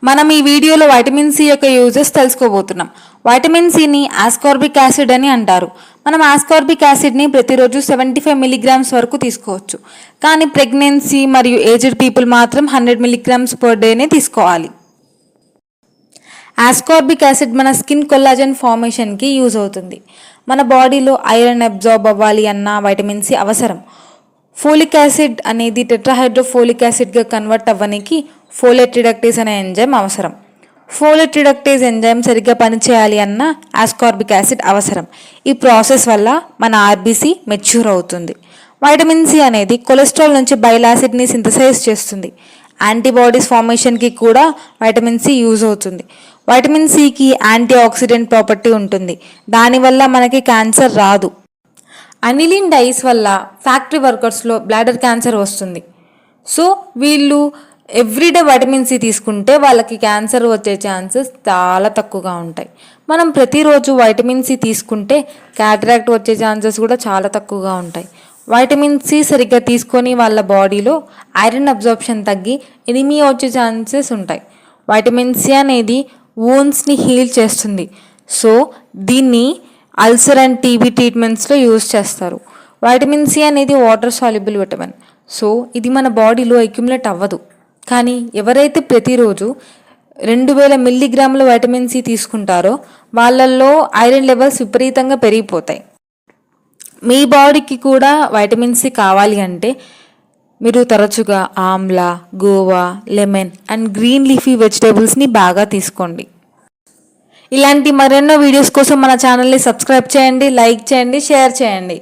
మనం ఈ వీడియోలో వైటమిన్ సి యొక్క యూజెస్ తెలుసుకోబోతున్నాం. వైటమిన్ సిని ఆస్కార్బిక్ యాసిడ్ అని అంటారు. మనం ఆస్కార్బిక్ యాసిడ్ని ప్రతిరోజు 75 మిలీగ్రామ్స్ వరకు తీసుకోవచ్చు. కానీ ప్రెగ్నెన్సీ మరియు ఏజ్డ్ పీపుల్ మాత్రం 100 మిలీగ్రామ్స్ పర్ డేనే తీసుకోవాలి. ఆస్కార్బిక్ యాసిడ్ మన స్కిన్ కొల్లాజన్ ఫార్మేషన్కి యూజ్ అవుతుంది. మన బాడీలో ఐరన్ అబ్జార్బ్ అవ్వాలి అన్న వైటమిన్ సి అవసరం. ఫోలిక్ యాసిడ్ అనేది టెట్రాహైడ్రోఫోలిక్ యాసిడ్గా కన్వర్ట్ అవ్వడానికి ఫోలేట్ రిడక్టేజ్ అనే ఎంజైమ్ అవసరం. ఫోలేట్ రిడక్టేజ్ ఎంజైమ్ సరిగ్గా పనిచేయాలి అన్న ఆస్కార్బిక్ యాసిడ్ అవసరం. ఈ ప్రాసెస్ వల్ల మన ఆర్బీసీ మెచ్యూర్ అవుతుంది. వైటమిన్ సి అనేది కొలెస్ట్రాల్ నుంచి బైల్ యాసిడ్ని సింథసైజ్ చేస్తుంది. యాంటీబాడీస్ ఫార్మేషన్కి కూడా వైటమిన్ సి యూజ్ అవుతుంది. వైటమిన్ సికి యాంటీ ఆక్సిడెంట్ ప్రాపర్టీ ఉంటుంది. దానివల్ల మనకి క్యాన్సర్ రాదు. అనిలిన్ డైస్ వల్ల ఫ్యాక్టరీ వర్కర్స్లో బ్లాడర్ క్యాన్సర్ వస్తుంది. సో వీళ్ళు ఎవ్రీడే వైటమిన్ సి తీసుకుంటే వాళ్ళకి క్యాన్సర్ వచ్చే ఛాన్సెస్ చాలా తక్కువగా ఉంటాయి. మనం ప్రతిరోజు వైటమిన్ సి తీసుకుంటే క్యాటరాక్ట్ వచ్చే ఛాన్సెస్ కూడా చాలా తక్కువగా ఉంటాయి. వైటమిన్ సి సరిగ్గా తీసుకొని వాళ్ళ బాడీలో ఐరన్ అబ్జార్ప్షన్ తగ్గి ఎనిమియా వచ్చే ఛాన్సెస్ ఉంటాయి. వైటమిన్ సి అనేది వూండ్స్ని హీల్ చేస్తుంది. సో దీన్ని అల్సర్ అండ్ టీబీ ట్రీట్మెంట్స్లో యూజ్ చేస్తారు. వైటమిన్ సి అనేది వాటర్ సాల్యుబుల్ విటమిన్. సో ఇది మన బాడీలో అక్యుములేట్ అవ్వదు. కానీ ఎవరైతే ప్రతిరోజు 2000 మిల్లీగ్రాముల వైటమిన్ సి తీసుకుంటారో వాళ్ళల్లో ఐరన్ లెవెల్స్ విపరీతంగా పెరిగిపోతాయి. మీ బాడీకి కూడా వైటమిన్ సి కావాలి అంటే మీరు తరచుగా amla, guava, lemon and green leafy వెజిటేబుల్స్ని బాగా తీసుకోండి. ఇలాంటి మరెన్నో వీడియోస్ కోసం మన ఛానల్ని సబ్స్క్రైబ్ చేయండి, లైక్ చేయండి, షేర్ చేయండి.